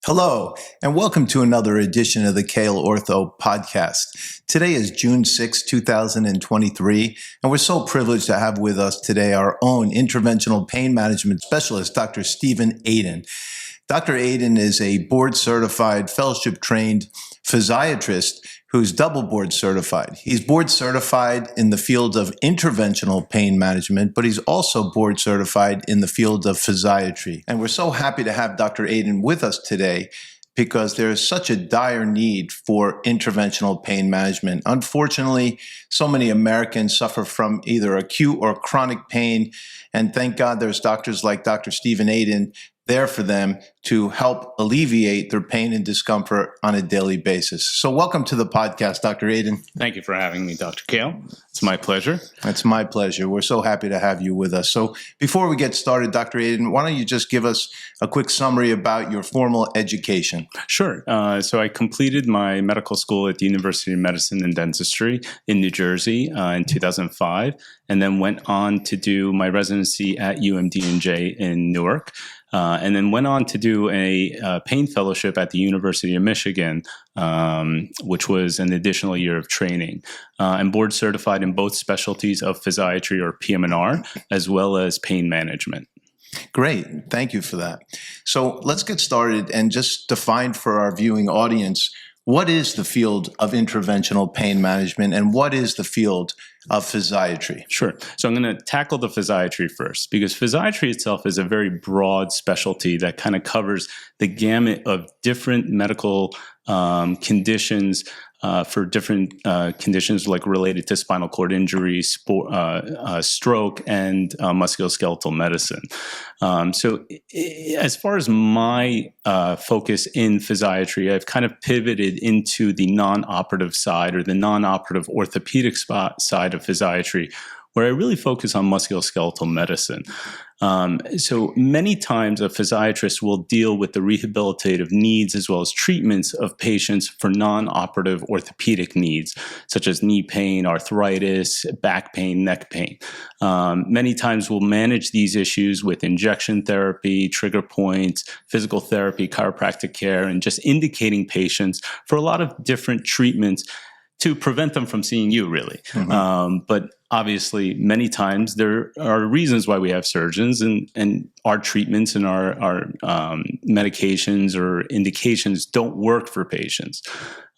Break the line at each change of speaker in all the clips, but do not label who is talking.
Hello, and welcome to another edition of the Kale Ortho podcast. Today is June 6, 2023, and we're so privileged to have with us today our own interventional pain management specialist, Dr. Stephen Aden. Dr. Aden is a board-certified, fellowship-trained physiatrist who's double board certified. He's board certified in the field of interventional pain management, but he's also board certified in the field of physiatry. And we're so happy to have Dr. Aden with us today because there is such a dire need for interventional pain management. Unfortunately, so many Americans suffer from either acute or chronic pain, and thank God there's doctors like Dr. Stephen Aden there for them to help alleviate their pain and discomfort on a daily basis. So welcome to the podcast, Dr. Aden.
Thank you for having me, Dr. Kale. It's my pleasure.
It's my pleasure. We're so happy to have you with us. So before we get started, Dr. Aden, why don't you just give us a quick summary about your formal education?
Sure. So I completed my medical school at the University of Medicine and Dentistry in New Jersey in 2005, and then went on to do my residency at UMD&J in Newark. And then went on to do a pain fellowship at the University of Michigan, which was an additional year of training. I'm board certified in both specialties of physiatry or PM&R, as well as pain management.
Great. Thank you for that. So let's get started and just define for our viewing audience, what is the field of interventional pain management and what is the field of physiatry?
Sure. So I'm going to tackle the physiatry first because physiatry itself is a very broad specialty that kind of covers the gamut of different medical conditions for different conditions like related to spinal cord injury, stroke, and musculoskeletal medicine. So as far as my focus in physiatry, I've kind of pivoted into the non-operative side or the non-operative orthopedic side of physiatry, where I really focus on musculoskeletal medicine. So many times a physiatrist will deal with the rehabilitative needs as well as treatments of patients for non-operative orthopedic needs, such as knee pain, arthritis, back pain, neck pain. Many times we'll manage these issues with injection therapy, trigger points, physical therapy, chiropractic care, and just indicating patients for a lot of different treatments to prevent them from seeing you, really. Mm-hmm. But obviously, many times there are reasons why we have surgeons, and our treatments and our medications or indications don't work for patients.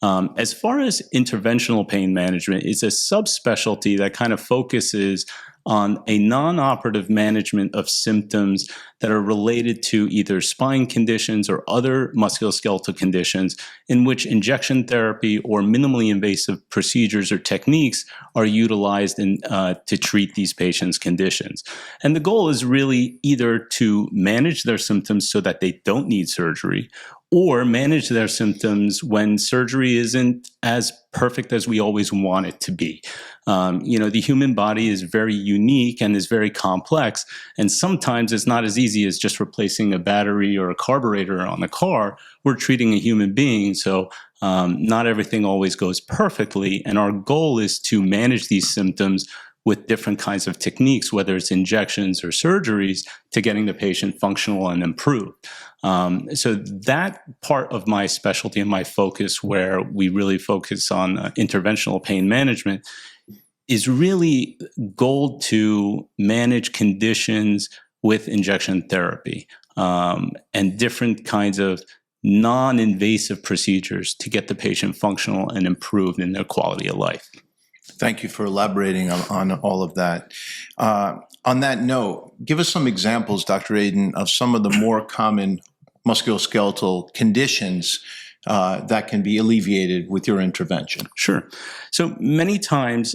As far as interventional pain management, it's a subspecialty that kind of focuses on a non-operative management of symptoms that are related to either spine conditions or other musculoskeletal conditions in which injection therapy or minimally invasive procedures or techniques are utilized to treat these patients' conditions. And the goal is really either to manage their symptoms so that they don't need surgery, or manage their symptoms when surgery isn't as perfect as we always want it to be. The human body is very unique and is very complex, and sometimes it's not as easy as just replacing a battery or a carburetor on a car. We're treating a human being, so not everything always goes perfectly, and our goal is to manage these symptoms with different kinds of techniques, whether it's injections or surgeries, to getting the patient functional and improved. So that part of my specialty and my focus, where we really focus on interventional pain management, is really goal to manage conditions with injection therapy and different kinds of non-invasive procedures to get the patient functional and improved in their quality of life.
Thank you for elaborating on all of that. On that note, give us some examples, Dr. Aden, of some of the more common musculoskeletal conditions that can be alleviated with your intervention.
Sure. So many times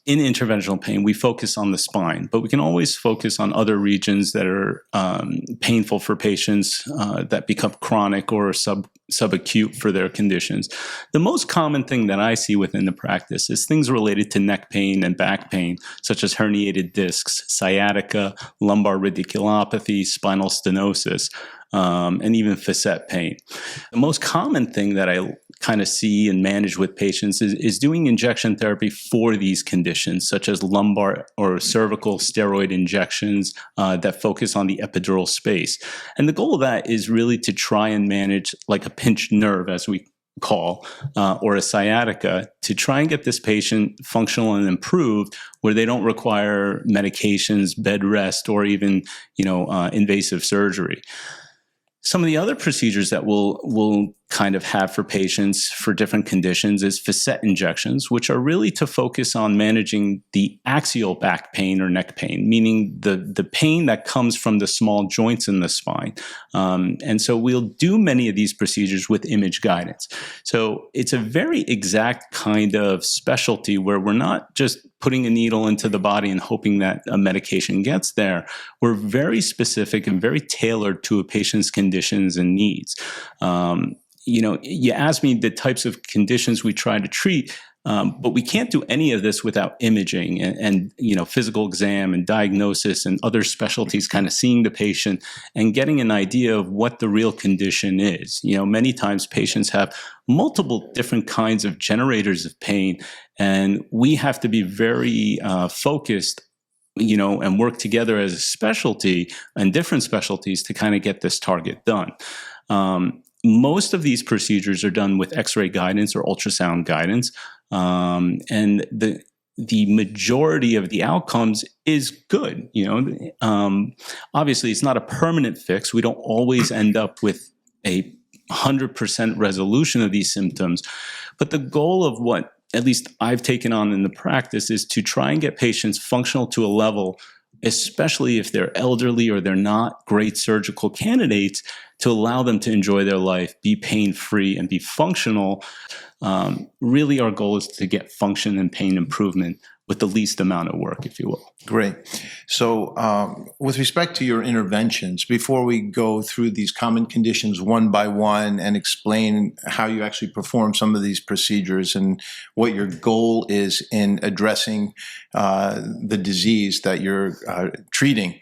in interventional pain, we focus on the spine, but we can always focus on other regions that are painful for patients that become chronic or subacute for their conditions. The most common thing that I see within the practice is things related to neck pain and back pain, such as herniated discs, sciatica, lumbar radiculopathy, spinal stenosis, and even facet pain. The most common thing that I kind of see and manage with patients is doing injection therapy for these conditions, such as lumbar or cervical steroid injections that focus on the epidural space. And the goal of that is really to try and manage like a pinched nerve, as we call, or a sciatica, to try and get this patient functional and improved where they don't require medications, bed rest, or even, invasive surgery. Some of the other procedures that we'll kind of have for patients for different conditions is facet injections, which are really to focus on managing the axial back pain or neck pain, meaning the pain that comes from the small joints in the spine. And so we'll do many of these procedures with image guidance. So it's a very exact kind of specialty where we're not just putting a needle into the body and hoping that a medication gets there. We're very specific and very tailored to a patient's conditions and needs. You asked me the types of conditions we try to treat, but we can't do any of this without imaging and physical exam and diagnosis and other specialties, kind of seeing the patient and getting an idea of what the real condition is. Many times patients have multiple different kinds of generators of pain, and we have to be very focused and work together as a specialty and different specialties to kind of get this target done. Most of these procedures are done with X-ray guidance or ultrasound guidance, and the majority of the outcomes is good. Obviously, it's not a permanent fix. We don't always end up with a 100% resolution of these symptoms, but the goal of what at least I've taken on in the practice is to try and get patients functional to a level, especially if they're elderly or they're not great surgical candidates, to allow them to enjoy their life, be pain-free, and be functional. Really, our goal is to get function and pain improvement with the least amount of work, if you will.
Great. So with respect to your interventions, before we go through these common conditions one by one and explain how you actually perform some of these procedures and what your goal is in addressing the disease that you're treating,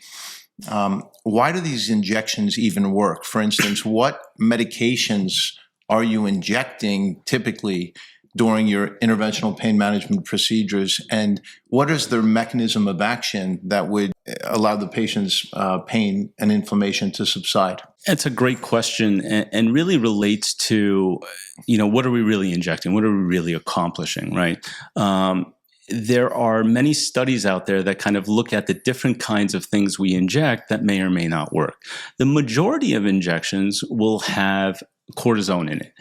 why do these injections even work? For instance, what medications are you injecting typically during your interventional pain management procedures, and what is their mechanism of action that would allow the patient's pain and inflammation to subside?
It's a great question, and really relates to, what are we really injecting? What are we really accomplishing, right? There are many studies out there that kind of look at the different kinds of things we inject that may or may not work. The majority of injections will have cortisone in it.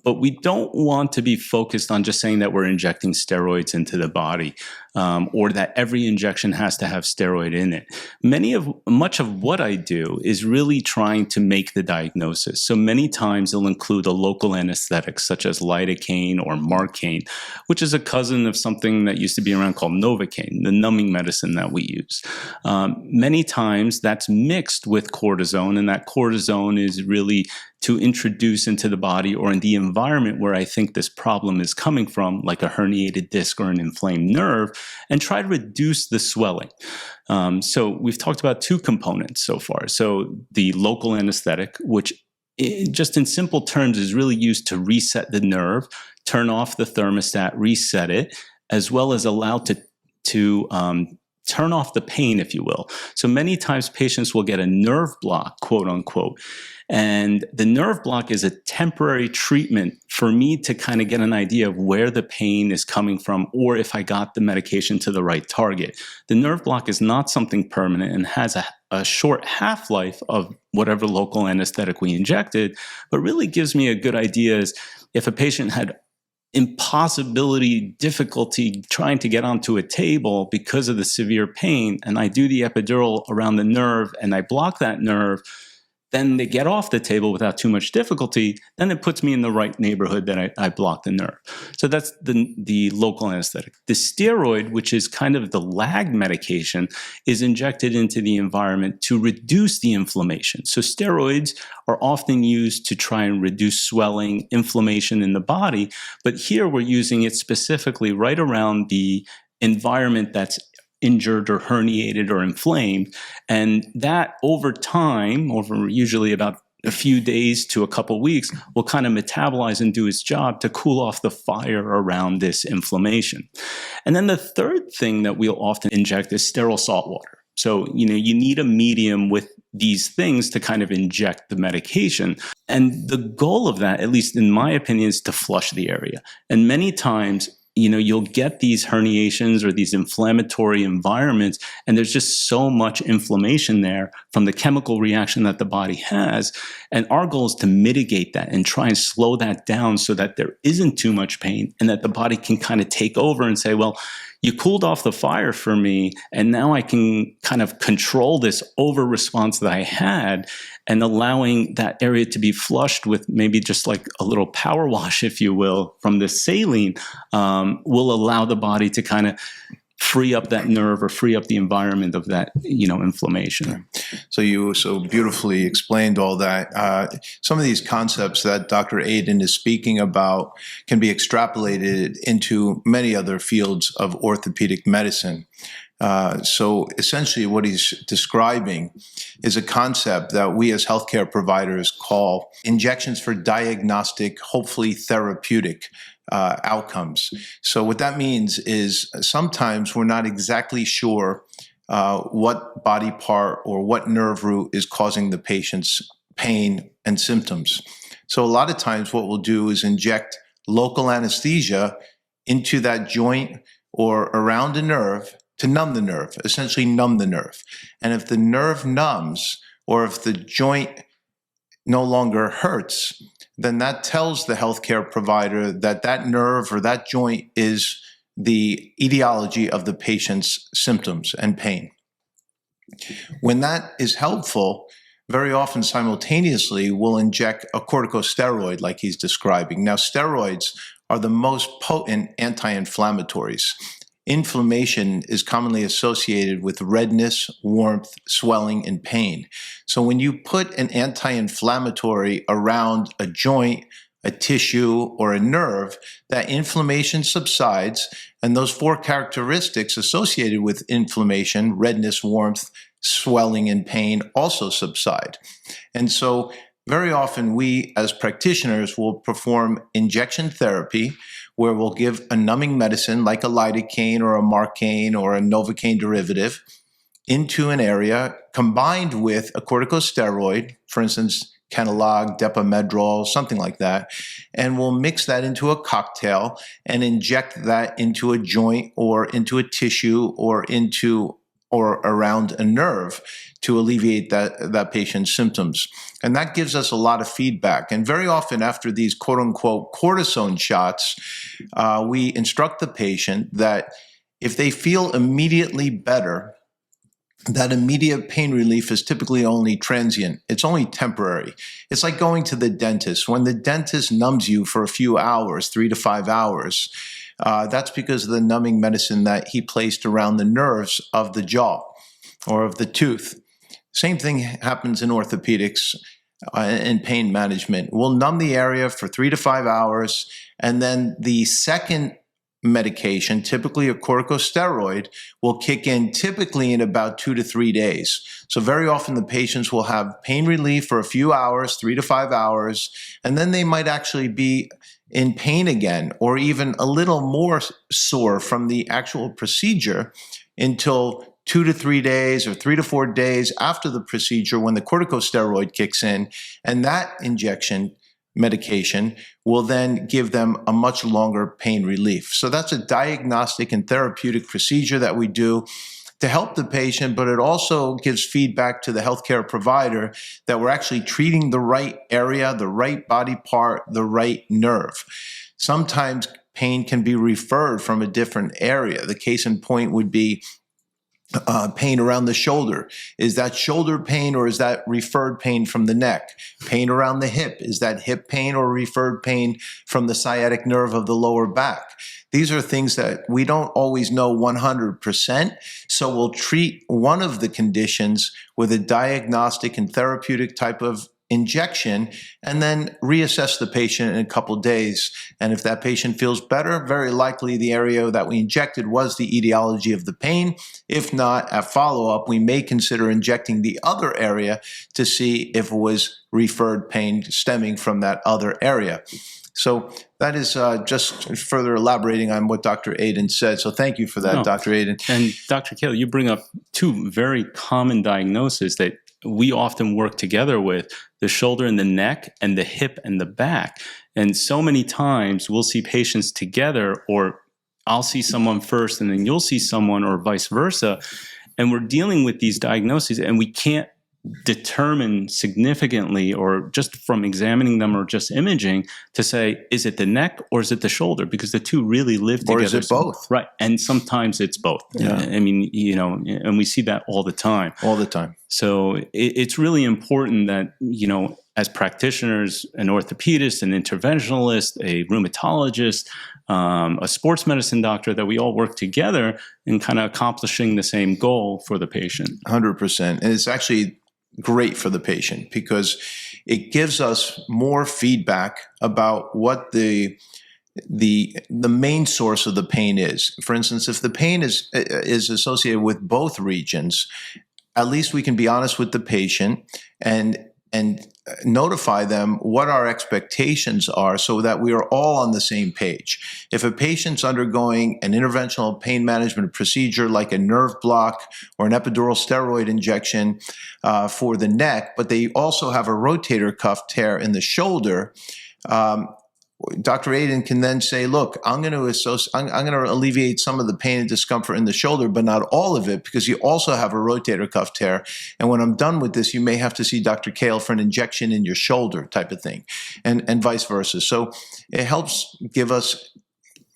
But we don't want to be focused on just saying that we're injecting steroids into the body, or that every injection has to have steroid in it. Much of what I do is really trying to make the diagnosis. So many times it'll include a local anesthetic such as lidocaine or marcaine, which is a cousin of something that used to be around called Novocaine, the numbing medicine that we use. Many times that's mixed with cortisone, and that cortisone is really to introduce into the body or in the environment where I think this problem is coming from, like a herniated disc or an inflamed nerve, and try to reduce the swelling. So we've talked about two components so far. So the local anesthetic, which just in simple terms is really used to reset the nerve, turn off the thermostat, reset it, as well as allow to turn off the pain, if you will. So many times patients will get a nerve block, quote unquote. And the nerve block is a temporary treatment for me to kind of get an idea of where the pain is coming from, or if I got the medication to the right target. The nerve block is not something permanent and has a short half-life of whatever local anesthetic we injected, but really gives me a good idea as if a patient had difficulty trying to get onto a table because of the severe pain, and I do the epidural around the nerve and I block that nerve, then they get off the table without too much difficulty, then it puts me in the right neighborhood that I block the nerve. So that's the local anesthetic. The steroid, which is kind of the lag medication, is injected into the environment to reduce the inflammation. So steroids are often used to try and reduce swelling, inflammation in the body, but here we're using it specifically right around the environment that's injured or herniated or inflamed. And that over time, over usually about a few days to a couple weeks will kind of metabolize and do its job to cool off the fire around this inflammation. And then the third thing that we'll often inject is sterile salt water. So, you need a medium with these things to kind of inject the medication. And the goal of that, at least in my opinion, is to flush the area. And many times, you'll get these herniations or these inflammatory environments, and there's just so much inflammation there from the chemical reaction that the body has. And our goal is to mitigate that and try and slow that down so that there isn't too much pain and that the body can kind of take over and say, well, you cooled off the fire for me, and now I can kind of control this over response that I had, and allowing that area to be flushed with maybe just like a little power wash, if you will, from the saline, will allow the body to kind of free up that nerve or free up the environment of that, inflammation.
So you so beautifully explained all that. Some of these concepts that Dr. Aiden is speaking about can be extrapolated into many other fields of orthopedic medicine. So essentially what he's describing is a concept that we as healthcare providers call injections for diagnostic, hopefully therapeutic outcomes. So what that means is sometimes we're not exactly sure what body part or what nerve root is causing the patient's pain and symptoms. So a lot of times what we'll do is inject local anesthesia into that joint or around a nerve to numb the nerve, essentially numb the nerve. And if the nerve numbs or if the joint no longer hurts, then that tells the healthcare provider that that nerve or that joint is the etiology of the patient's symptoms and pain. When that is helpful, very often simultaneously we'll inject a corticosteroid like he's describing. Now, steroids are the most potent anti-inflammatories. Inflammation is commonly associated with redness, warmth, swelling, and pain. So when you put an anti-inflammatory around a joint, a tissue, or a nerve, that inflammation subsides, and those four characteristics associated with inflammation, redness, warmth, swelling, and pain, also subside. And so very often we as practitioners will perform injection therapy where we'll give a numbing medicine like a lidocaine or a marcaine or a novocaine derivative into an area combined with a corticosteroid, for instance, Kenalog, Depomedrol, something like that, and we'll mix that into a cocktail and inject that into a joint or into a tissue or around a nerve to alleviate that patient's symptoms. And that gives us a lot of feedback. And very often after these quote unquote cortisone shots, we instruct the patient that if they feel immediately better, that immediate pain relief is typically only transient. It's only temporary. It's like going to the dentist. When the dentist numbs you for a few hours, 3 to 5 hours, that's because of the numbing medicine that he placed around the nerves of the jaw or of the tooth. Same thing happens in orthopedics and pain management. We'll numb the area for 3 to 5 hours, and then the second medication, typically a corticosteroid, will kick in typically in about 2 to 3 days. So very often the patients will have pain relief for a few hours, 3 to 5 hours, and then they might actually be in pain again, or even a little more sore from the actual procedure until 2 to 3 days or 3 to 4 days after the procedure when the corticosteroid kicks in, and that injection medication will then give them a much longer pain relief. So that's a diagnostic and therapeutic procedure that we do to help the patient, but it also gives feedback to the healthcare provider that we're actually treating the right area, the right body part, the right nerve. Sometimes pain can be referred from a different area. The case in point would be pain around the shoulder. Is that shoulder pain or is that referred pain from the neck? Pain around the hip. Is that hip pain or referred pain from the sciatic nerve of the lower back? These are things that we don't always know 100%. So we'll treat one of the conditions with a diagnostic and therapeutic type of injection and then reassess the patient in a couple of days. And if that patient feels better, very likely the area that we injected was the etiology of the pain. If not, at follow-up, we may consider injecting the other area to see if it was referred pain stemming from that other area. So that is just further elaborating on what Dr. Aiden said. So thank you for that, Dr. Aiden.
And Dr. Kale, you bring up two very common diagnoses that we often work together with: the shoulder and the neck, and the hip and the back. And so many times we'll see patients together, or I'll see someone first and then you'll see someone, or vice versa. And we're dealing with these diagnoses and we can't determine significantly, or just from examining them or just imaging, to say, is it the neck or is it the shoulder? Because the two really live together.
Or is it both?
Right. And sometimes it's both.
Yeah.
I mean, and we see that all the time.
All the time.
So it's really important that, as practitioners, an orthopedist, an interventionalist, a rheumatologist, a sports medicine doctor, that we all work together in kind of accomplishing the same goal for the patient.
100%. And it's actually great for the patient because it gives us more feedback about what the main source of the pain is. For instance, if the pain is associated with both regions, at least we can be honest with the patient and notify them what our expectations are so that we are all on the same page. If a patient's undergoing an interventional pain management procedure like a nerve block or an epidural steroid injection for the neck, but they also have a rotator cuff tear in the shoulder, Dr. Aiden can then say, look, I'm going to alleviate some of the pain and discomfort in the shoulder, but not all of it, because you also have a rotator cuff tear. And when I'm done with this, you may have to see Dr. Kale for an injection in your shoulder type of thing, and vice versa. So it helps give us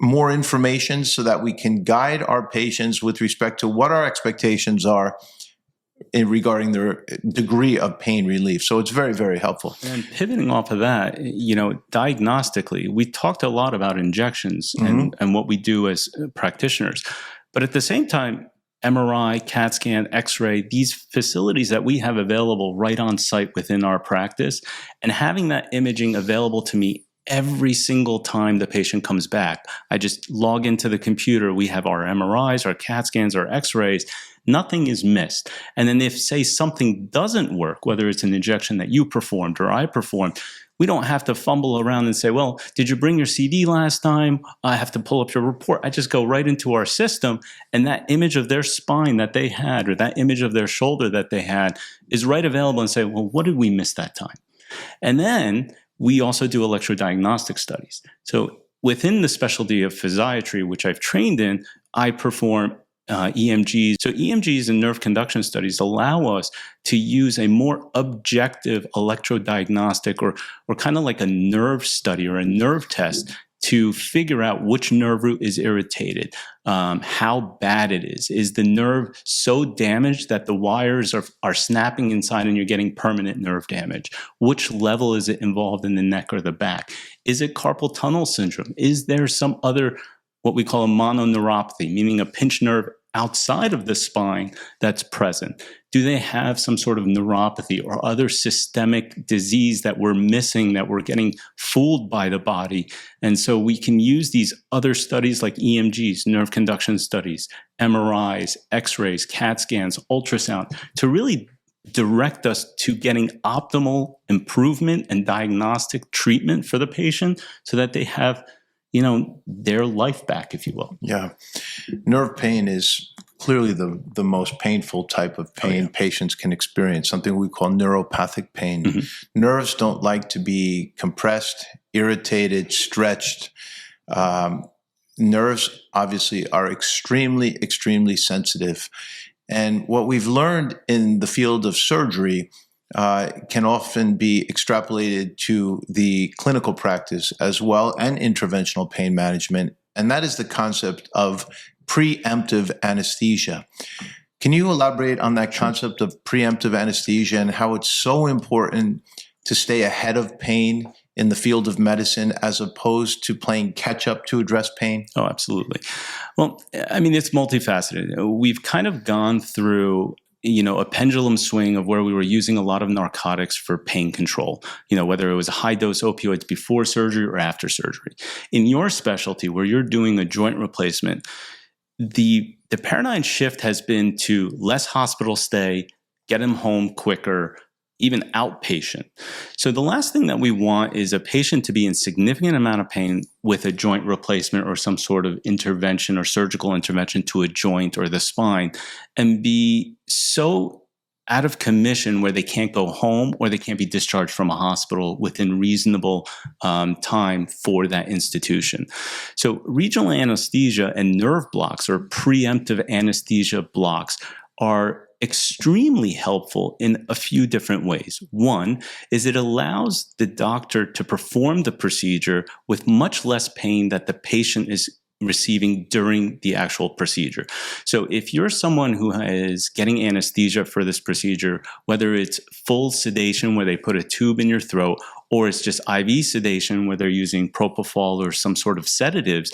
more information so that we can guide our patients with respect to what our expectations are regarding their degree of pain relief. So it's very, very helpful.
And pivoting off of that, diagnostically, we talked a lot about injections and what we do as practitioners. But at the same time, MRI, CAT scan, X-ray, these facilities that we have available right on site within our practice, and having that imaging available to me every single time the patient comes back. I just log into the computer. We have our MRIs, our CAT scans, our X-rays. Nothing is missed. And then if, say, something doesn't work, whether it's an injection that you performed or I performed, we don't have to fumble around and say, well, did you bring your CD last time? I have to pull up your report. I just go right into our system, and that image of their spine that they had, or that image of their shoulder that they had, is right available, and say, well, what did we miss that time? And then we also do electrodiagnostic studies. So within the specialty of physiatry, which I've trained in, I perform EMGs. So EMGs and nerve conduction studies allow us to use a more objective electrodiagnostic, or kind of like a nerve study or a nerve test, to figure out which nerve root is irritated, how bad it is. Is the nerve so damaged that the wires are snapping inside and you're getting permanent nerve damage? Which level is it involved in the neck or the back? Is it carpal tunnel syndrome? Is there some other, what we call a mononeuropathy, meaning a pinched nerve outside of the spine that's present? Do they have some sort of neuropathy or other systemic disease that we're missing, that we're getting fooled by the body? And so we can use these other studies like EMGs, nerve conduction studies, MRIs, X-rays, CAT scans, ultrasound, to really direct us to getting optimal improvement and diagnostic treatment for the patient so that they have their life back, if you will.
Yeah. Nerve pain is clearly the most painful type of pain patients can experience, something we call neuropathic pain. Mm-hmm. Nerves don't like to be compressed, irritated, stretched. Nerves obviously are extremely, extremely sensitive. And what we've learned in the field of surgery can often be extrapolated to the clinical practice as well, and interventional pain management. And that is the concept of preemptive anesthesia. Can you elaborate on that concept of preemptive anesthesia and how it's so important to stay ahead of pain in the field of medicine as opposed to playing catch up to address pain?
Oh, absolutely. Well, I mean, it's multifaceted. We've kind of gone through a pendulum swing of where we were using a lot of narcotics for pain control, whether it was high dose opioids before surgery or after surgery. In your specialty, where you're doing a joint replacement, the paradigm shift has been to less hospital stay, get them home quicker, even outpatient. So the last thing that we want is a patient to be in significant amount of pain with a joint replacement or some sort of intervention or surgical intervention to a joint or the spine, and be so out of commission where they can't go home or they can't be discharged from a hospital within reasonable time for that institution. So regional anesthesia and nerve blocks or preemptive anesthesia blocks are extremely helpful in a few different ways. One is it allows the doctor to perform the procedure with much less pain that the patient is receiving during the actual procedure. So if you're someone who is getting anesthesia for this procedure, whether it's full sedation where they put a tube in your throat, or it's just IV sedation where they're using propofol or some sort of sedatives,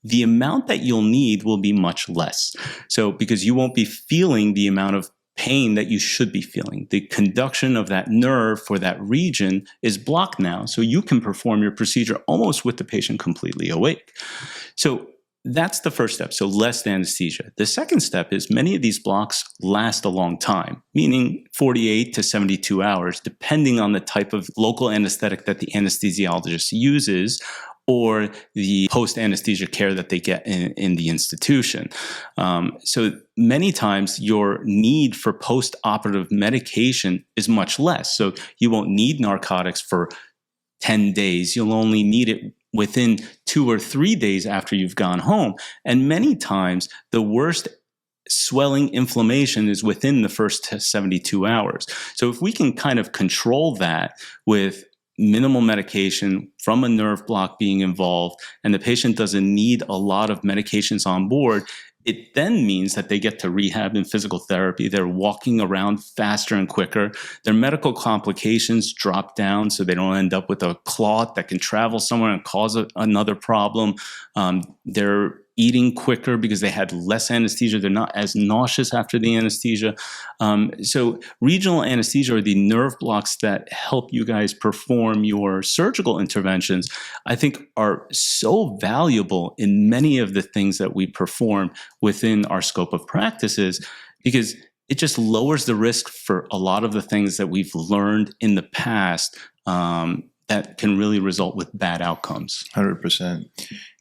the amount that you'll need will be much less. So because you won't be feeling the amount of pain that you should be feeling. The conduction of that nerve for that region is blocked now, so you can perform your procedure almost with the patient completely awake. So that's the first step, so less anesthesia. The second step is many of these blocks last a long time, meaning 48 to 72 hours, depending on the type of local anesthetic that the anesthesiologist uses or the post-anesthesia care that they get in the institution. So many times your need for post-operative medication is much less. So you won't need narcotics for 10 days. You'll only need it within 2 or 3 days after you've gone home. And many times the worst swelling inflammation is within the first 72 hours. So if we can kind of control that with minimal medication from a nerve block being involved, and the patient doesn't need a lot of medications on board, it then means that they get to rehab and physical therapy. They're walking around faster and quicker. Their medical complications drop down so they don't end up with a clot that can travel somewhere and cause another problem. They're eating quicker because they had less anesthesia. They're not as nauseous after the anesthesia. So regional anesthesia, or the nerve blocks that help you guys perform your surgical interventions, I think are so valuable in many of the things that we perform within our scope of practices, because it just lowers the risk for a lot of the things that we've learned in the past that can really result with bad outcomes.
100%.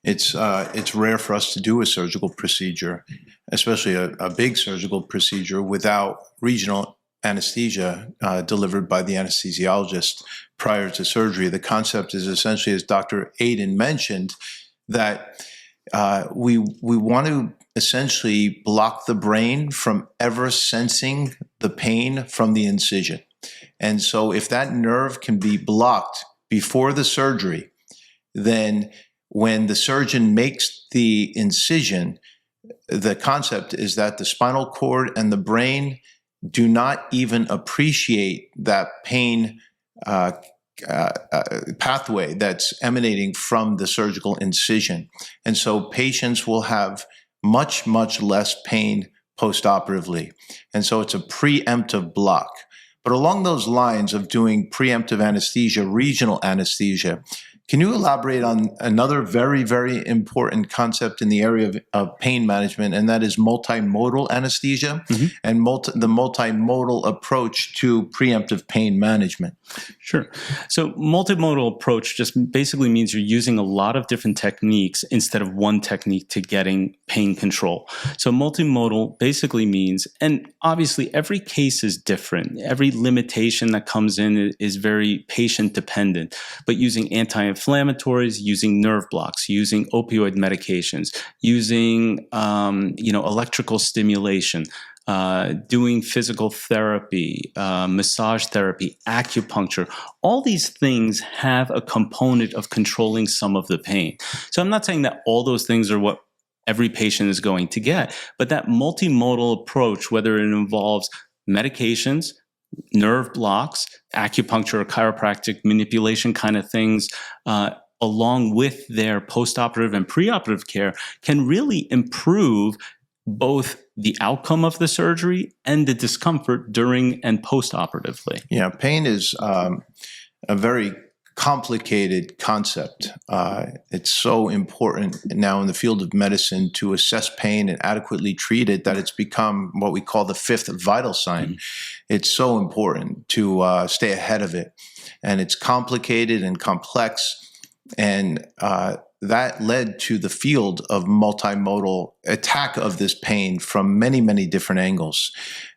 It's rare for us to do a surgical procedure, especially a big surgical procedure, without regional anesthesia delivered by the anesthesiologist prior to surgery. The concept is essentially, as Dr. Aiden mentioned, that we want to essentially block the brain from ever sensing the pain from the incision. And so if that nerve can be blocked before the surgery, then when the surgeon makes the incision, the concept is that the spinal cord and the brain do not even appreciate that pain pathway that's emanating from the surgical incision. And so patients will have much, much less pain postoperatively. And so it's a preemptive block. But along those lines of doing preemptive anesthesia, regional anesthesia, can you elaborate on another very, very important concept in the area of pain management, and that is multimodal anesthesia and the multimodal approach to preemptive pain management?
Sure. So multimodal approach just basically means you're using a lot of different techniques instead of one technique to getting pain control. So multimodal basically means, and obviously every case is different. Every limitation that comes in is very patient dependent, but using anti-inflammatories, using nerve blocks, using opioid medications, using electrical stimulation, doing physical therapy, massage therapy, acupuncture, all these things have a component of controlling some of the pain. So I'm not saying that all those things are what every patient is going to get, but that multimodal approach, whether it involves medications, nerve blocks, acupuncture or chiropractic manipulation kind of things, along with their postoperative and preoperative care, can really improve both the outcome of the surgery and the discomfort during and post-operatively.
Yeah, pain is a very complicated concept. It's so important now in the field of medicine to assess pain and adequately treat it that it's become what we call the fifth vital sign. It's so important to stay ahead of it. And it's complicated and complex. And that led to the field of multimodal attack of this pain from many, many different angles.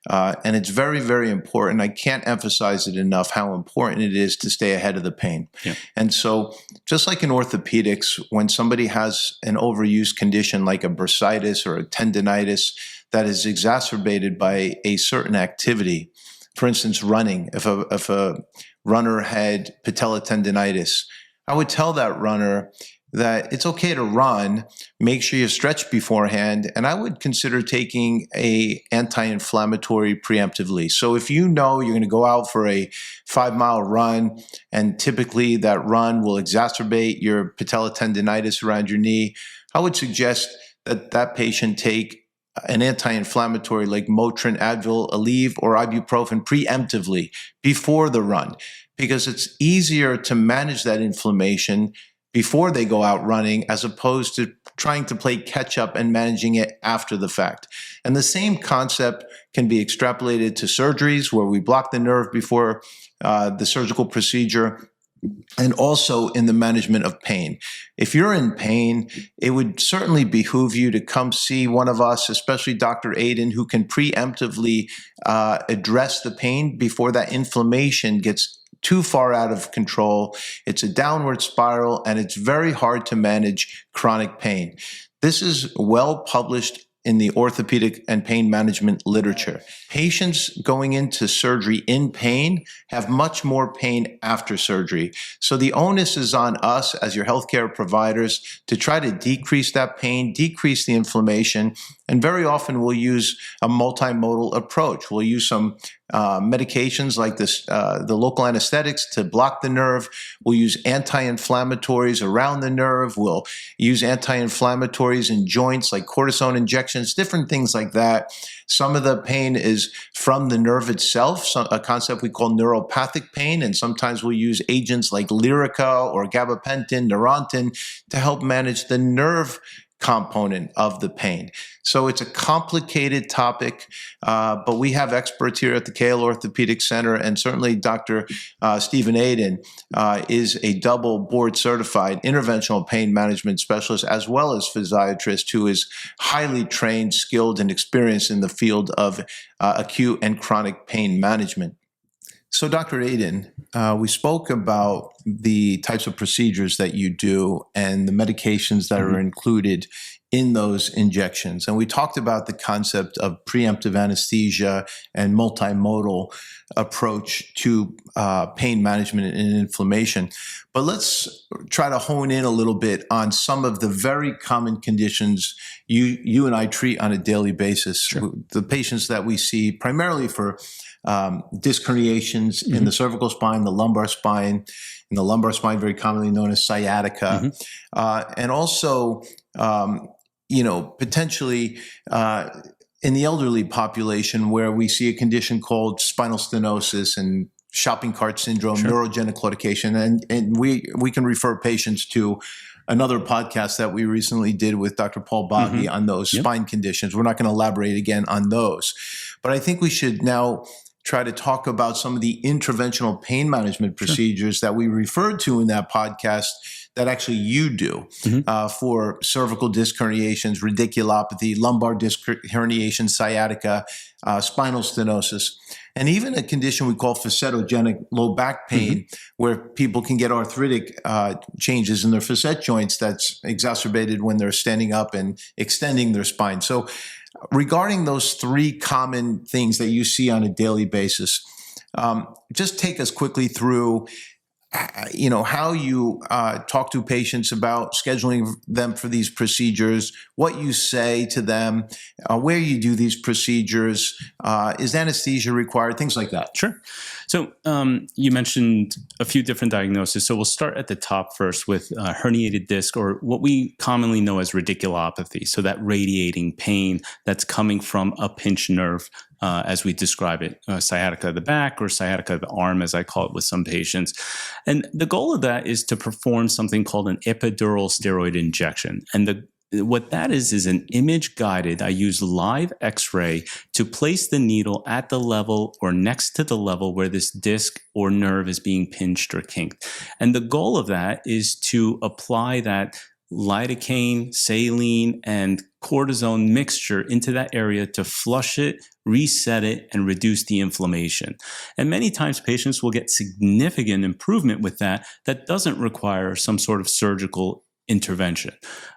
And it's very, very important. I can't emphasize it enough how important it is to stay ahead of the pain.
Yeah.
And so just like in orthopedics, when somebody has an overuse condition like a bursitis or a tendinitis that is exacerbated by a certain activity, for instance, running, if a runner had patella tendinitis, I would tell that runner that it's okay to run, make sure you stretch beforehand, and I would consider taking a anti-inflammatory preemptively. So if you know you're going to go out for a 5-mile run, and typically that run will exacerbate your patella tendinitis around your knee, I would suggest that that patient take an anti-inflammatory like Motrin, Advil, Aleve, or ibuprofen preemptively before the run, because it's easier to manage that inflammation before they go out running as opposed to trying to play catch up and managing it after the fact. And the same concept can be extrapolated to surgeries where we block the nerve before the surgical procedure, and also in the management of pain. If you're in pain, it would certainly behoove you to come see one of us, especially Dr. Aiden, who can preemptively address the pain before that inflammation gets too far out of control. It's a downward spiral, and it's very hard to manage chronic pain. This is well published in the orthopedic and pain management literature. Patients going into surgery in pain have much more pain after surgery. So the onus is on us as your healthcare providers to try to decrease that pain, decrease the inflammation, and very often we'll use a multimodal approach. We'll use some medications like this, the local anesthetics to block the nerve. We'll use anti-inflammatories around the nerve. We'll use anti-inflammatories in joints like cortisone injections, different things like that. Some of the pain is from the nerve itself, a concept we call neuropathic pain, and sometimes we'll use agents like Lyrica or gabapentin, Neurontin to help manage the nerve component of the pain. So it's a complicated topic, but we have experts here at the Kale Orthopedic Center, and certainly Dr. Stephen Aiden is a double board certified interventional pain management specialist as well as physiatrist who is highly trained, skilled, and experienced in the field of acute and chronic pain management. So, Dr. Aiden, we spoke about the types of procedures that you do and the medications that are included in those injections. And we talked about the concept of preemptive anesthesia and multimodal approach to pain management and inflammation. But let's try to hone in a little bit on some of the very common conditions you and I treat on a daily basis. Sure. The patients that we see primarily for disc herniations in the cervical spine, the lumbar spine, and the lumbar spine very commonly known as sciatica, and also, potentially in the elderly population where we see a condition called spinal stenosis and shopping cart syndrome, neurogenic claudication, and we can refer patients to another podcast that we recently did with Dr. Paul Boggy on those spine conditions. We're not going to elaborate again on those, but I think we should now try to talk about some of the interventional pain management procedures that we referred to in that podcast that actually you do for cervical disc herniations, radiculopathy, lumbar disc herniation, sciatica, spinal stenosis, and even a condition we call facetogenic low back pain, where people can get arthritic changes in their facet joints that's exacerbated when they're standing up and extending their spine. So regarding those three common things that you see on a daily basis, just take us quickly through how you talk to patients about scheduling them for these procedures, what you say to them, where you do these procedures, is anesthesia required, things like that.
Sure. So you mentioned a few different diagnoses. So we'll start at the top first with herniated disc, or what we commonly know as radiculopathy. So that radiating pain that's coming from a pinched nerve, as we describe it, sciatica of the back or sciatica of the arm, as I call it with some patients. And the goal of that is to perform something called an epidural steroid injection. And what that is an image guided. I use live x-ray to place the needle at the level or next to the level where this disc or nerve is being pinched or kinked. And the goal of that is to apply that lidocaine, saline, and cortisone mixture into that area to flush it, reset it, and reduce the inflammation. And many times patients will get significant improvement with that doesn't require some sort of surgical intervention.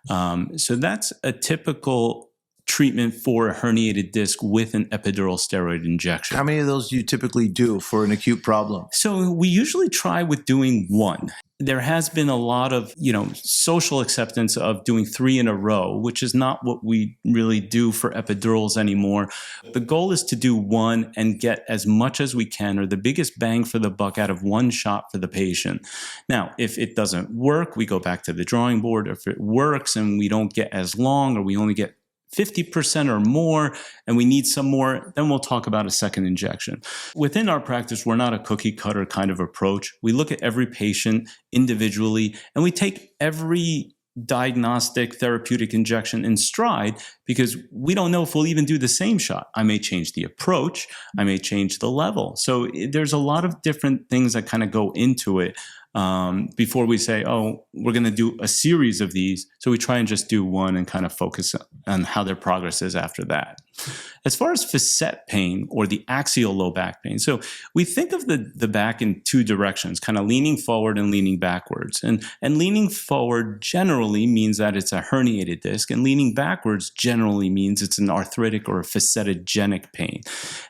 So that's a typical treatment for a herniated disc with an epidural steroid injection.
How many of those do you typically do for an acute problem?
So we usually try with doing one. There has been a lot of, social acceptance of doing 3 in a row, which is not what we really do for epidurals anymore. The goal is to do one and get as much as we can, or the biggest bang for the buck out of one shot for the patient. Now, if it doesn't work, we go back to the drawing board. If it works and we don't get as long, or we only get 50% or more, and we need some more, then we'll talk about a second injection. Within our practice, we're not a cookie cutter kind of approach. We look at every patient individually, and we take every diagnostic therapeutic injection in stride, because we don't know if we'll even do the same shot. I may change the approach. I may change the level. So there's a lot of different things that kind of go into it before we say, oh, we're going to do a series of these. So we try and just do one and kind of focus on how their progress is after that. As far as facet pain, or the axial low back pain, so we think of the back in two directions, kind of leaning forward and leaning backwards. And leaning forward generally means that it's a herniated disc, and leaning backwards generally means it's an arthritic or a facetogenic pain.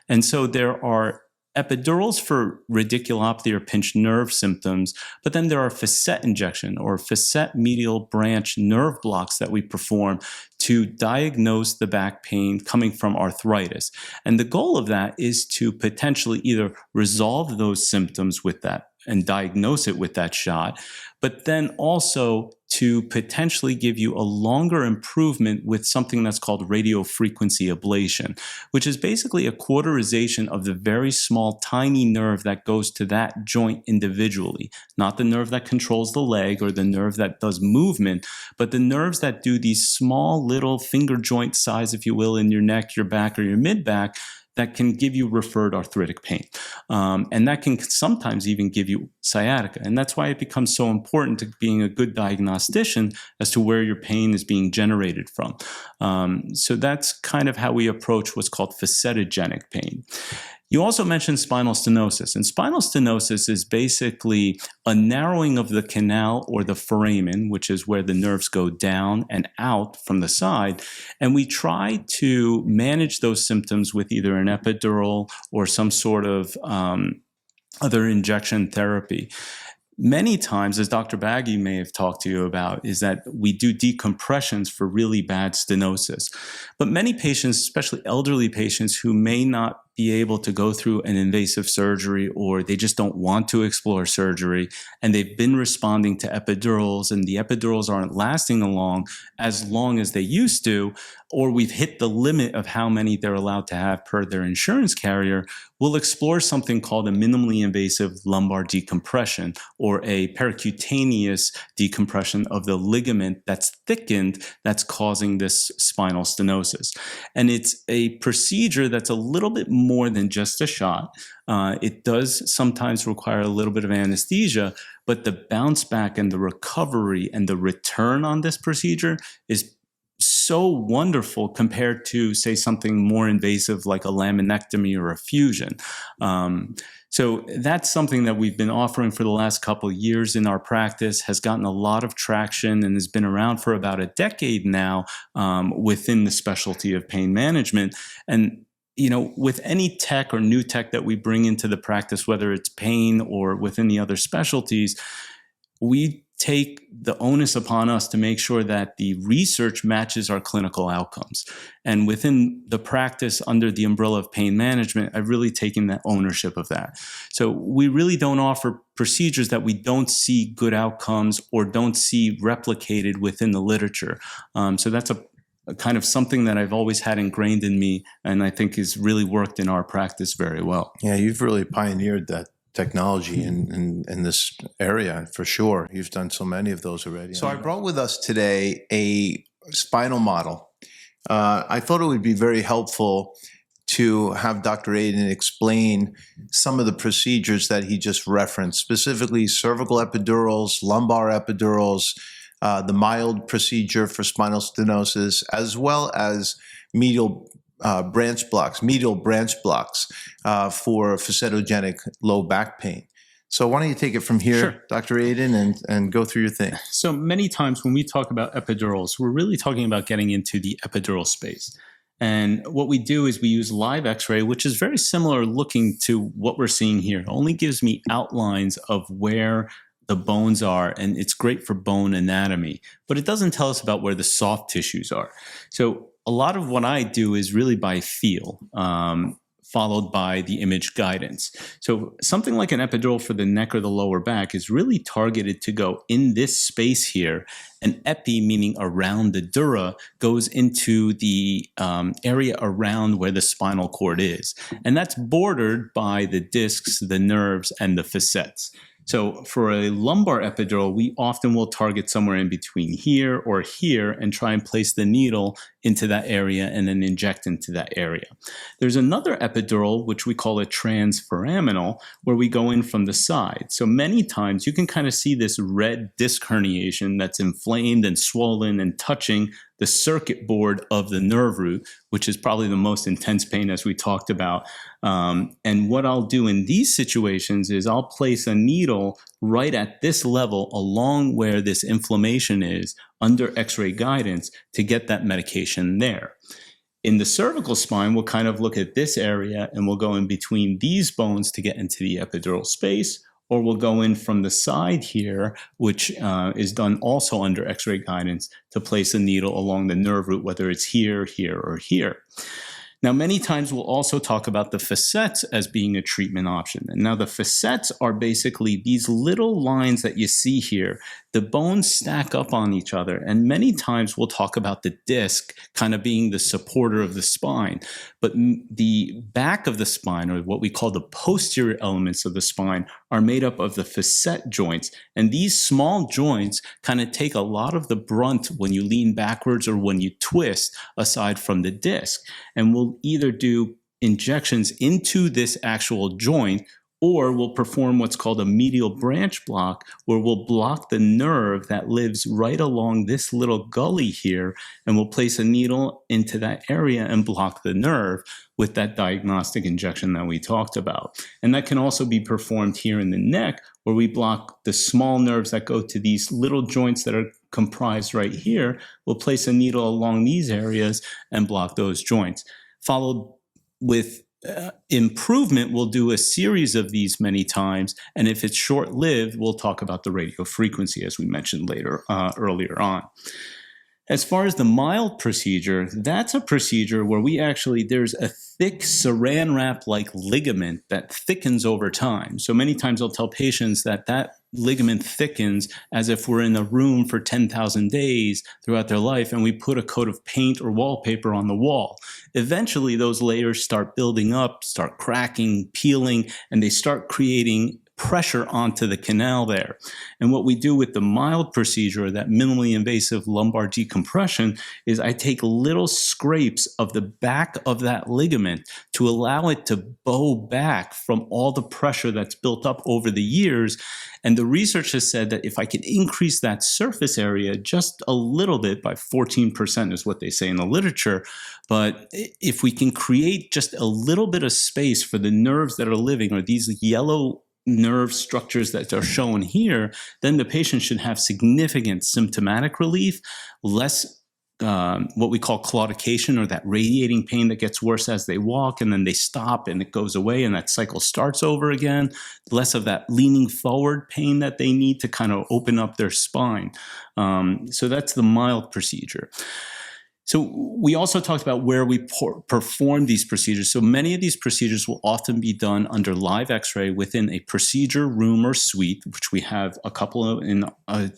And so there are epidurals for radiculopathy or pinched nerve symptoms, but then there are facet injection or facet medial branch nerve blocks that we perform to diagnose the back pain coming from arthritis. And the goal of that is to potentially either resolve those symptoms with that and diagnose it with that shot, but then also to potentially give you a longer improvement with something that's called radiofrequency ablation, which is basically a cauterization of the very small, tiny nerve that goes to that joint individually, not the nerve that controls the leg or the nerve that does movement, but the nerves that do these small little finger joint size, if you will, in your neck, your back, or your mid-back, that can give you referred arthritic pain. And that can sometimes even give you sciatica. And that's why it becomes so important to being a good diagnostician as to where your pain is being generated from. So that's kind of how we approach what's called facetogenic pain. You also mentioned spinal stenosis, and spinal stenosis is basically a narrowing of the canal or the foramen, which is where the nerves go down and out from the side, and we try to manage those symptoms with either an epidural or some sort of other injection therapy. Many times, as Dr. Baggy may have talked to you about, is that we do decompressions for really bad stenosis. But many patients, especially elderly patients who may not be able to go through an invasive surgery, or they just don't want to explore surgery, and they've been responding to epidurals, and the epidurals aren't lasting as long as they used to, or we've hit the limit of how many they're allowed to have per their insurance carrier, we'll explore something called a minimally invasive lumbar decompression, or a percutaneous decompression of the ligament that's thickened that's causing this spinal stenosis. And it's a procedure that's a little bit more than just a shot. It does sometimes require a little bit of anesthesia, but the bounce back and the recovery and the return on this procedure is so wonderful compared to, say, something more invasive like a laminectomy or a fusion. So that's something that we've been offering for the last couple of years in our practice, has gotten a lot of traction, and has been around for about a decade now within the specialty of pain management. And with any tech or new tech that we bring into the practice, whether it's pain or within the other specialties, we take the onus upon us to make sure that the research matches our clinical outcomes. And within the practice under the umbrella of pain management, I've really taken that ownership of that. So we really don't offer procedures that we don't see good outcomes or don't see replicated within the literature. So that's a kind of something that I've always had ingrained in me, and I think has really worked in our practice very well.
Yeah, you've really pioneered that technology in this area for sure. You've done so many of those already. So I brought with us today a spinal model. I thought it would be very helpful to have Dr. Aiden explain some of the procedures that he just referenced, specifically cervical epidurals, lumbar epidurals, the mild procedure for spinal stenosis, as well as medial branch blocks for facetogenic low back pain. So why don't you take it from here,
Sure.
Dr. Aiden, and go through your thing.
So many times when we talk about epidurals, we're really talking about getting into the epidural space. And what we do is we use live x-ray, which is very similar looking to what we're seeing here. It only gives me outlines of where the bones are, and it's great for bone anatomy, but it doesn't tell us about where the soft tissues are. So a lot of what I do is really by feel, followed by the image guidance. So something like an epidural for the neck or the lower back is really targeted to go in this space here. An epi, meaning around the dura, goes into the area around where the spinal cord is. And that's bordered by the discs, the nerves, and the facets. So for a lumbar epidural, we often will target somewhere in between here or here and try and place the needle into that area and then inject into that area. There's another epidural, which we call a transforaminal, where we go in from the side. So many times you can kind of see this red disc herniation that's inflamed and swollen and touching the circuit board of the nerve root, which is probably the most intense pain as we talked about. And what I'll do in these situations is I'll place a needle right at this level along where this inflammation is under x-ray guidance to get that medication there. In the cervical spine, we'll kind of look at this area and we'll go in between these bones to get into the epidural space, or we'll go in from the side here, which is done also under x-ray guidance to place a needle along the nerve root, whether it's here, here, or here. Now, many times we'll also talk about the facets as being a treatment option. And now the facets are basically these little lines that you see here. The bones stack up on each other. And many times we'll talk about the disc kind of being the supporter of the spine. But the back of the spine, or what we call the posterior elements of the spine, are made up of the facet joints. And these small joints kind of take a lot of the brunt when you lean backwards or when you twist, aside from the disc. And we'll either do injections into this actual joint, or we'll perform what's called a medial branch block, where we'll block the nerve that lives right along this little gully here, and we'll place a needle into that area and block the nerve with that diagnostic injection that we talked about. And that can also be performed here in the neck, where we block the small nerves that go to these little joints that are comprised right here. We'll place a needle along these areas and block those joints. Followed with improvement, we'll do a series of these many times, and if it's short-lived, we'll talk about the radiofrequency, as we mentioned earlier on. As far as the mild procedure, that's a procedure where there's a thick saran wrap-like ligament that thickens over time. So many times I'll tell patients that ligament thickens as if we're in a room for 10,000 days throughout their life, and we put a coat of paint or wallpaper on the wall. Eventually, those layers start building up, start cracking, peeling, and they start creating pressure onto the canal there. And what we do with the mild procedure, that minimally invasive lumbar decompression, is I take little scrapes of the back of that ligament to allow it to bow back from all the pressure that's built up over the years. And the research has said that if I can increase that surface area just a little bit, by 14% is what they say in the literature, but if we can create just a little bit of space for the nerves that are living, or these yellow nerve structures that are shown here, then the patient should have significant symptomatic relief, less what we call claudication, or that radiating pain that gets worse as they walk, and then they stop and it goes away and that cycle starts over again. Less of that leaning forward pain that they need to kind of open up their spine. So that's the mild procedure. So we also talked about where we perform these procedures. So many of these procedures will often be done under live x-ray within a procedure room or suite, which we have a couple of in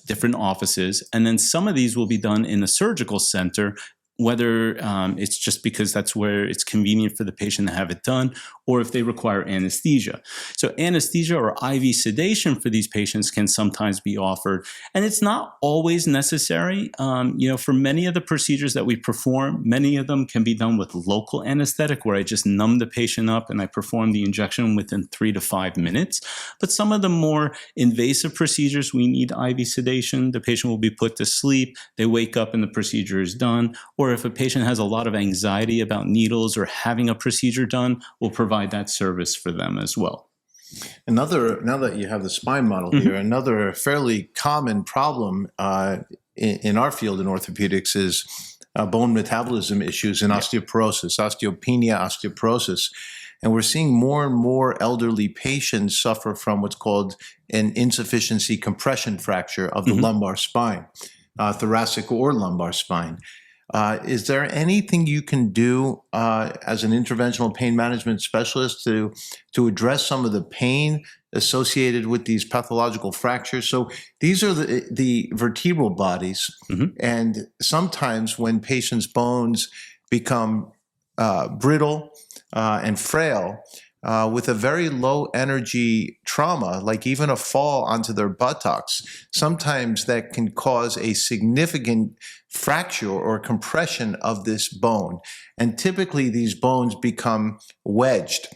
different offices. And then some of these will be done in a surgical center, whether it's just because that's where it's convenient for the patient to have it done, or if they require anesthesia. So anesthesia or IV sedation for these patients can sometimes be offered, and it's not always necessary. For many of the procedures that we perform, many of them can be done with local anesthetic, where I just numb the patient up and I perform the injection within 3 to 5 minutes. But some of the more invasive procedures, we need IV sedation. The patient will be put to sleep. They wake up and the procedure is done. Or if a patient has a lot of anxiety about needles or having a procedure done, we'll provide that service for them as well.
Now that you have the spine model here, another fairly common problem in our field in orthopedics is bone metabolism issues and osteoporosis, osteopenia, osteoporosis. And we're seeing more and more elderly patients suffer from what's called an insufficiency compression fracture of the lumbar spine, thoracic or lumbar spine. Is there anything you can do as an interventional pain management specialist to address some of the pain associated with these pathological fractures? So these are the vertebral bodies, and sometimes when patients' bones become brittle and frail, with a very low energy trauma, like even a fall onto their buttocks, sometimes that can cause a significant fracture or compression of this bone. And typically these bones become wedged.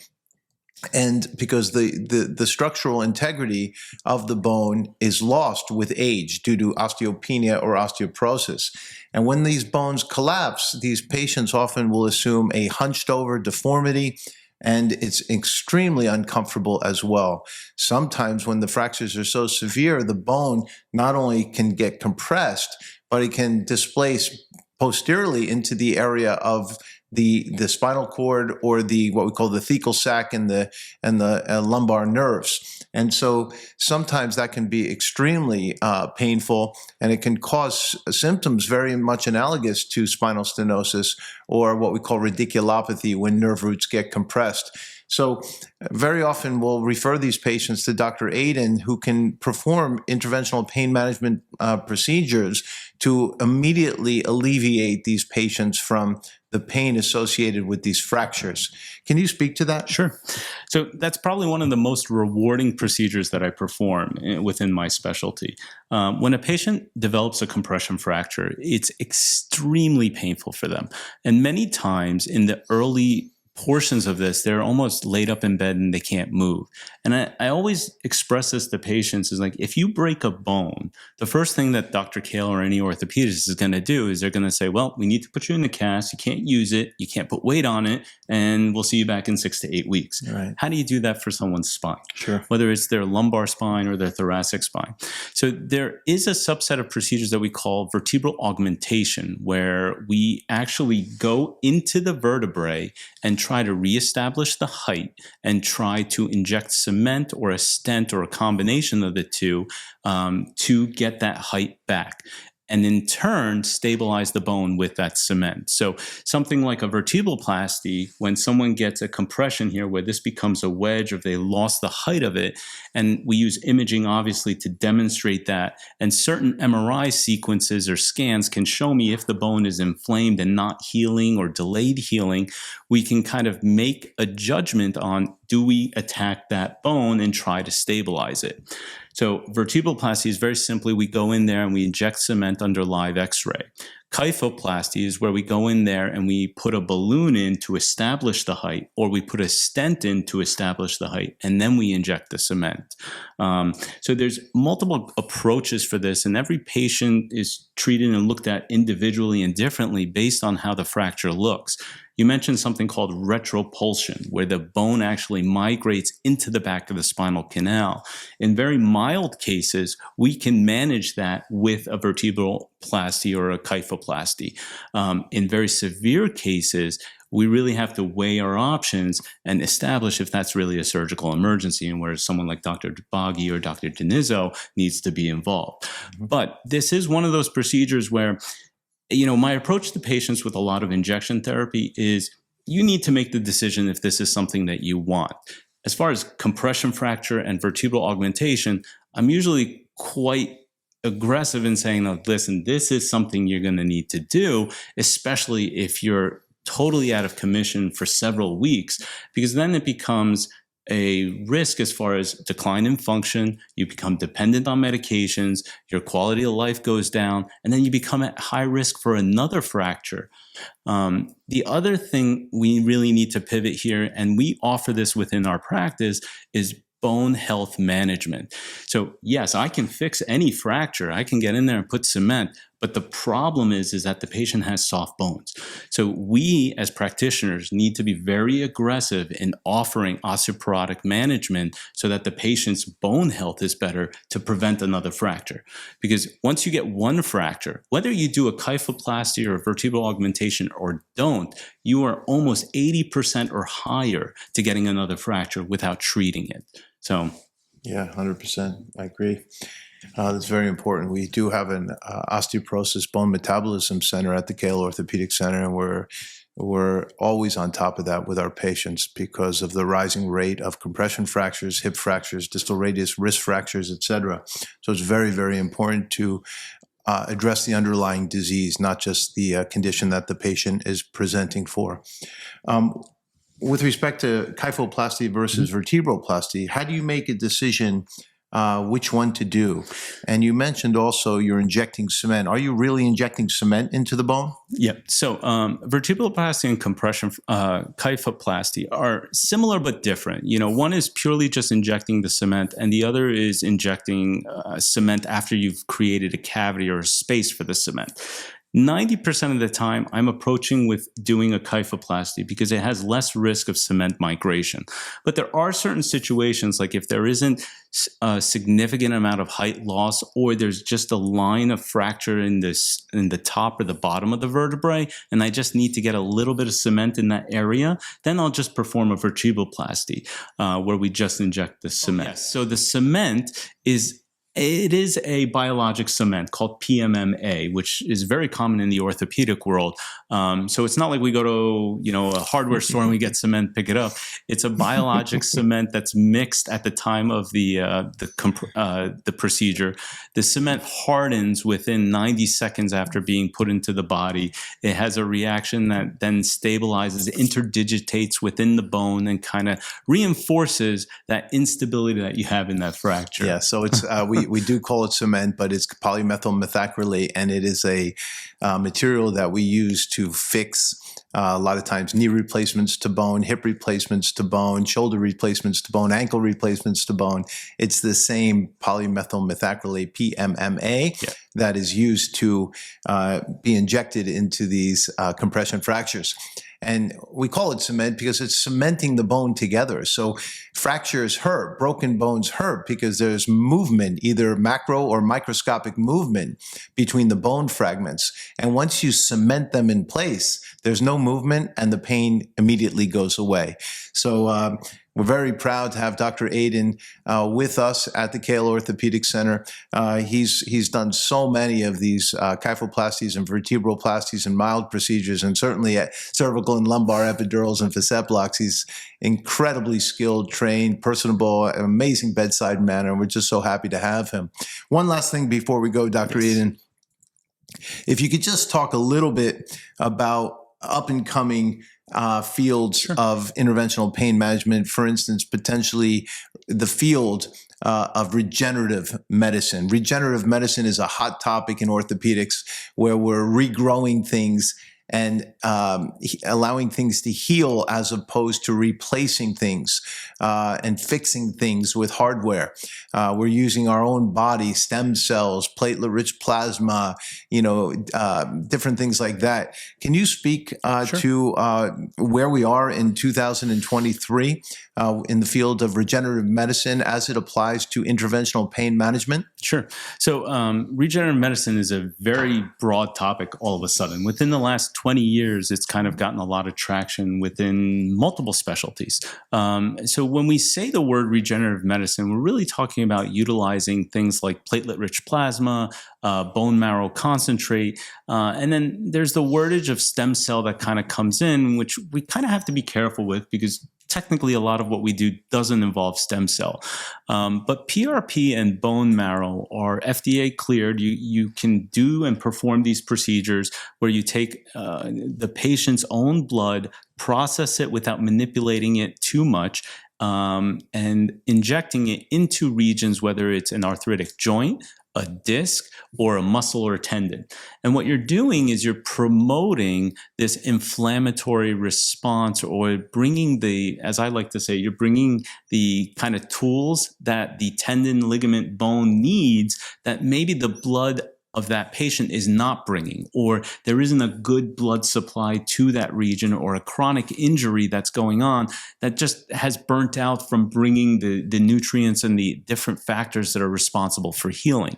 And because the structural integrity of the bone is lost with age due to osteopenia or osteoporosis. And when these bones collapse, these patients often will assume a hunched over deformity, and it's extremely uncomfortable as well. Sometimes when the fractures are so severe, the bone not only can get compressed, but it can displace posteriorly into the area of the spinal cord, or what we call the thecal sac and the lumbar nerves. And so sometimes that can be extremely painful, and it can cause symptoms very much analogous to spinal stenosis, or what we call radiculopathy, when nerve roots get compressed. So very often we'll refer these patients to Dr. Aiden, who can perform interventional pain management procedures to immediately alleviate these patients from the pain associated with these fractures. Can you speak to that?
Sure. So that's probably one of the most rewarding procedures that I perform within my specialty. When a patient develops a compression fracture, it's extremely painful for them. And many times in the early portions of this, they're almost laid up in bed and they can't move. And I always express this to patients is like, if you break a bone, the first thing that Dr. Kale or any orthopedist is going to do is they're going to say, well, we need to put you in the cast. You can't use it. You can't put weight on it. And we'll see you back in 6 to 8 weeks.
Right.
How do you do that for someone's spine?
Sure.
Whether it's their lumbar spine or their thoracic spine. So there is a subset of procedures that we call vertebral augmentation, where we actually go into the vertebrae and try to reestablish the height and try to inject cement or a stent or a combination of the two to get that height back, and in turn stabilize the bone with that cement. So something like a vertebroplasty, when someone gets a compression here where this becomes a wedge or they lost the height of it, and we use imaging obviously to demonstrate that, and certain MRI sequences or scans can show me if the bone is inflamed and not healing or delayed healing, we can kind of make a judgment on, do we attack that bone and try to stabilize it? So vertebroplasty is very simply, we go in there and we inject cement under live x-ray. Kyphoplasty is where we go in there and we put a balloon in to establish the height, or we put a stent in to establish the height, and then we inject the cement. So there's multiple approaches for this, and every patient is treated and looked at individually and differently based on how the fracture looks. You mentioned something called retropulsion, where the bone actually migrates into the back of the spinal canal. In very mild cases, we can manage that with a vertebroplasty or a kyphoplasty. vertebroplasty. In very severe cases, we really have to weigh our options and establish if that's really a surgical emergency and where someone like Dr. Boggy or Dr. Denizzo needs to be involved. Mm-hmm. But this is one of those procedures where, my approach to patients with a lot of injection therapy is you need to make the decision if this is something that you want. As far as compression fracture and vertebral augmentation, I'm usually quite aggressive in saying, no, listen, this is something you're going to need to do, especially if you're totally out of commission for several weeks, because then it becomes a risk as far as decline in function. You become dependent on medications, your quality of life goes down, and then you become at high risk for another fracture. The other thing we really need to pivot here, and we offer this within our practice, is bone health management. So yes, I can fix any fracture. I can get in there and put cement, but the problem is that the patient has soft bones. So we as practitioners need to be very aggressive in offering osteoporotic management so that the patient's bone health is better to prevent another fracture. Because once you get one fracture, whether you do a kyphoplasty or a vertebral augmentation or don't, you are almost 80% or higher to getting another fracture without treating it. So,
yeah, 100%. I agree. That's very important. We do have an osteoporosis bone metabolism center at the Kale Orthopedic Center, and we're always on top of that with our patients because of the rising rate of compression fractures, hip fractures, distal radius, wrist fractures, etc. So it's very, very important to address the underlying disease, not just the condition that the patient is presenting for. With respect to kyphoplasty versus vertebroplasty, how do you make a decision which one to do? And you mentioned also you're injecting cement. Are you really injecting cement into the bone?
Yeah. So vertebroplasty and compression kyphoplasty are similar but different. One is purely just injecting the cement, and the other is injecting cement after you've created a cavity or a space for the cement. 90% of the time, I'm approaching with doing a kyphoplasty because it has less risk of cement migration. But there are certain situations, like if there isn't a significant amount of height loss, or there's just a line of fracture in the top or the bottom of the vertebrae, and I just need to get a little bit of cement in that area, then I'll just perform a vertebroplasty where we just inject the cement. Yes. So the cement is a biologic cement called PMMA, which is very common in the orthopedic world. So it's not like we go to a hardware store and we get cement, pick it up. It's a biologic cement that's mixed at the time of the procedure. The cement hardens within 90 seconds after being put into the body. It has a reaction that then stabilizes, interdigitates within the bone, and kind of reinforces that instability that you have in that fracture.
Yeah, so it's we do call it cement, but it's polymethyl methacrylate, and it is a material that we use to fix a lot of times knee replacements to bone, hip replacements to bone, shoulder replacements to bone, ankle replacements to bone. It's the same polymethyl methacrylate, PMMA, that is used to be injected into these compression fractures. And we call it cement because it's cementing the bone together. So fractures hurt, broken bones hurt because there's movement, either macro or microscopic movement between the bone fragments. And once you cement them in place, there's no movement and the pain immediately goes away. So we're very proud to have Dr. Aiden with us at the Kale Orthopedic Center. He's done so many of these kyphoplasties and vertebroplasties and mild procedures, and certainly at cervical and lumbar epidurals and facet blocks. He's incredibly skilled, trained, personable, amazing bedside manner, and we're just so happy to have him. One last thing before we go, Dr. Aiden, if you could just talk a little bit about up-and-coming fields of interventional pain management, for instance, potentially the field of regenerative medicine. Regenerative medicine is a hot topic in orthopedics where we're regrowing things and allowing things to heal as opposed to replacing things and fixing things with hardware. We're using our own body, stem cells, platelet-rich plasma, different things like that. Can you speak to where we are in 2023 in the field of regenerative medicine as it applies to interventional pain management?
Sure. So regenerative medicine is a very broad topic all of a sudden. Within the last 20 years, it's kind of gotten a lot of traction within multiple specialties. So when we say the word regenerative medicine, we're really talking about utilizing things like platelet-rich plasma, bone marrow concentrate, and then there's the wordage of stem cell that kind of comes in, which we kind of have to be careful with because technically a lot of what we do doesn't involve stem cell. But PRP and bone marrow are FDA cleared. You can do and perform these procedures where you take the patient's own blood, process it without manipulating it too much, and injecting it into regions, whether it's an arthritic joint, a disc, or a muscle or a tendon. And what you're doing is you're promoting this inflammatory response, or bringing the, as I like to say, you're bringing the kind of tools that the tendon, ligament, bone needs that maybe the blood of that patient is not bringing, or there isn't a good blood supply to that region, or a chronic injury that's going on that just has burnt out from bringing the nutrients and the different factors that are responsible for healing.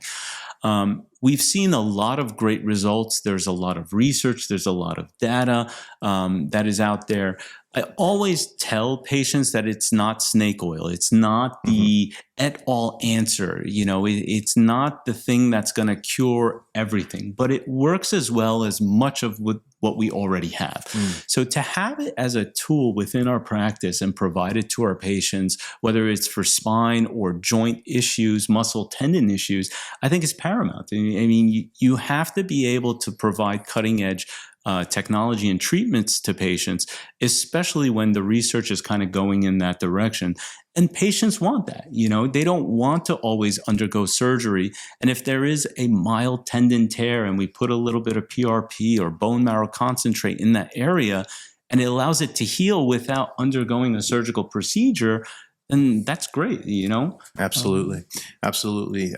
We've seen a lot of great results. There's a lot of research. There's a lot of data that is out there. I always tell patients that it's not snake oil. It's not the et-al answer. It's not the thing that's going to cure everything, but it works as well as much of what we already have. So to have it as a tool within our practice and provide it to our patients, whether it's for spine or joint issues, muscle, tendon issues, I think is paramount. I mean, you have to be able to provide cutting edge technology and treatments to patients, especially when the research is kind of going in that direction. And patients want that. They don't want to always undergo surgery. And if there is a mild tendon tear and we put a little bit of PRP or bone marrow concentrate in that area, and it allows it to heal without undergoing a surgical procedure, then that's great,
Absolutely. Absolutely.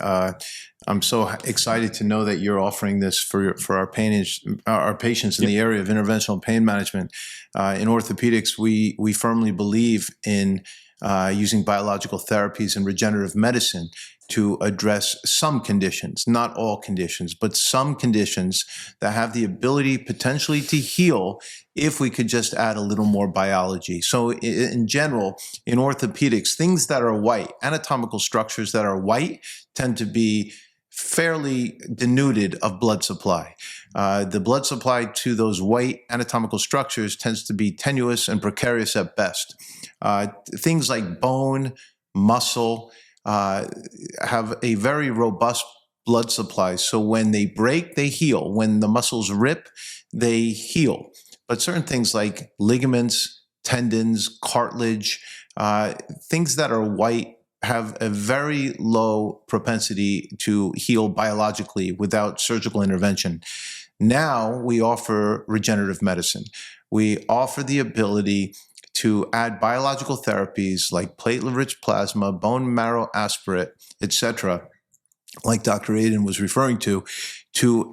I'm so excited to know that you're offering this for our patients in the area of interventional pain management. In orthopedics, we firmly believe in using biological therapies and regenerative medicine to address some conditions, not all conditions, but some conditions that have the ability potentially to heal if we could just add a little more biology. So in general, in orthopedics, things that are white, anatomical structures that are white, tend to be fairly denuded of blood supply. The blood supply to those white anatomical structures tends to be tenuous and precarious at best. Things like bone, muscle, have a very robust blood supply. So when they break, they heal. When the muscles rip, they heal. But certain things like ligaments, tendons, cartilage, things that are white have a very low propensity to heal biologically without surgical intervention. Now we offer regenerative medicine. We offer the ability to add biological therapies like platelet-rich plasma, bone marrow aspirate, etc., like Dr. Aiden was referring to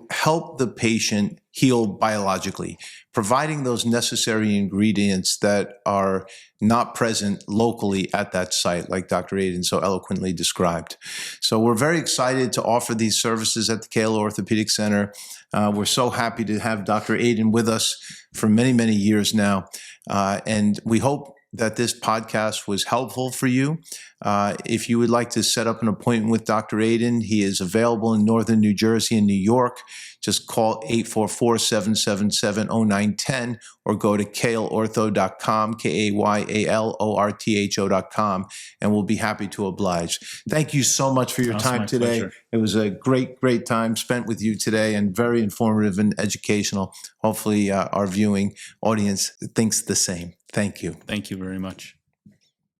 help the patient heal biologically, providing those necessary ingredients that are not present locally at that site, like Dr. Aiden so eloquently described. So we're very excited to offer these services at the Kale Orthopedic Center. We're so happy to have Dr. Aiden with us for many, many years now. And we hope that this podcast was helpful for you. If you would like to set up an appointment with Dr. Aiden, he is available in northern New Jersey and New York. Just call 844-777-0910 or go to kaleortho.com, KAYALORTHO.com, and we'll be happy to oblige. Thank you so much for your time today.
Pleasure.
It was a great, great time spent with you today and very informative and educational. Hopefully our viewing audience thinks the same. Thank you.
Thank you very much.